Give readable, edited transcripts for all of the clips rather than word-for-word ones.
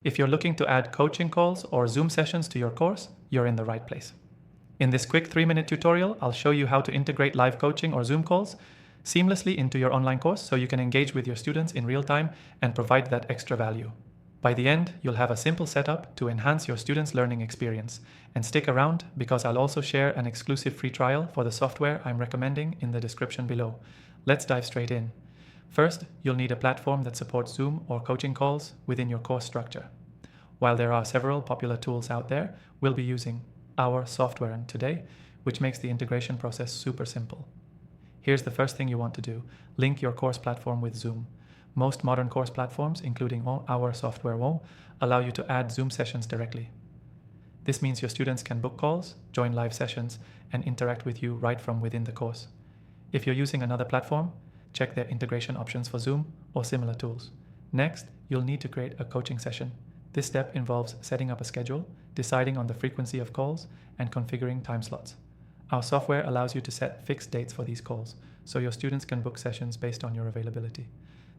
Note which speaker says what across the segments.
Speaker 1: If you're looking to add coaching calls or Zoom sessions to your course, you're in the right place. In this quick 3-minute tutorial, I'll show you how to integrate live coaching or Zoom calls seamlessly into your online course so you can engage with your students in real time and provide that extra value. By the end, you'll have a simple setup to enhance your students' learning experience. And stick around because I'll also share an exclusive free trial for the software I'm recommending in the description below. Let's dive straight in. First, you'll need a platform that supports Zoom or coaching calls within your course structure. While there are several popular tools out there, we'll be using our software today, which makes the integration process super simple. Here's the first thing you want to do. Link your course platform with Zoom. Most modern course platforms, including our software, will allow you to add Zoom sessions directly. This means your students can book calls, join live sessions, and interact with you right from within the course. If you're using another platform, check their integration options for Zoom or similar tools. Next, you'll need to create a coaching session. This step involves setting up a schedule, deciding on the frequency of calls, and configuring time slots. Our software allows you to set fixed dates for these calls, so your students can book sessions based on your availability.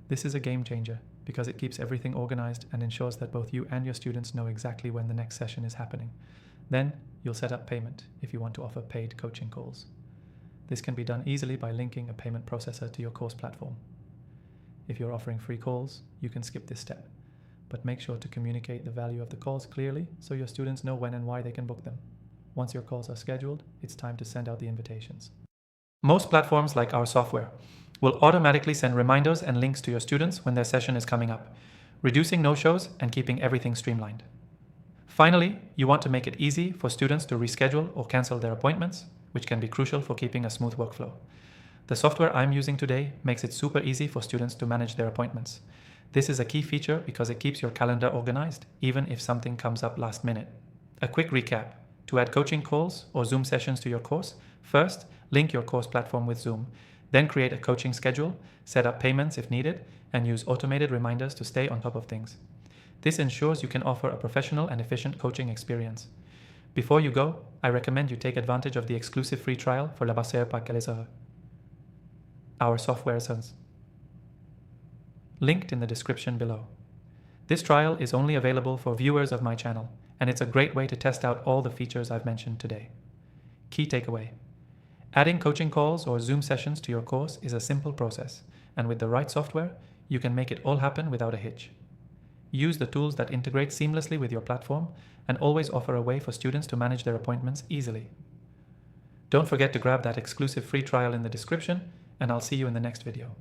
Speaker 1: This is a game changer because it keeps everything organized and ensures that both you and your students know exactly when the next session is happening. Then, you'll set up payment if you want to offer paid coaching calls. This can be done easily by linking a payment processor to your course platform. If you're offering free calls, you can skip this step, but make sure to communicate the value of the calls clearly so your students know when and why they can book them. Once your calls are scheduled, it's time to send out the invitations. Most platforms like our software will automatically send reminders and links to your students when their session is coming up, reducing no-shows and keeping everything streamlined. Finally, you want to make it easy for students to reschedule or cancel their appointments, which can be crucial for keeping a smooth workflow. The software I'm using today makes it super easy for students to manage their appointments. This is a key feature because it keeps your calendar organized, even if something comes up last minute. A quick recap. To add coaching calls or Zoom sessions to your course, first, link your course platform with Zoom. Then create a coaching schedule, set up payments if needed, and use automated reminders to stay on top of things. This ensures you can offer a professional and efficient coaching experience. Before you go, I recommend you take advantage of the exclusive free trial for Labarrière par Calaiserie, our software essence, linked in the description below. This trial is only available for viewers of my channel, and it's a great way to test out all the features I've mentioned today. Key takeaway. Adding coaching calls or Zoom sessions to your course is a simple process, and with the right software, you can make it all happen without a hitch. Use the tools that integrate seamlessly with your platform and always offer a way for students to manage their appointments easily. Don't forget to grab that exclusive free trial in the description, and I'll see you in the next video.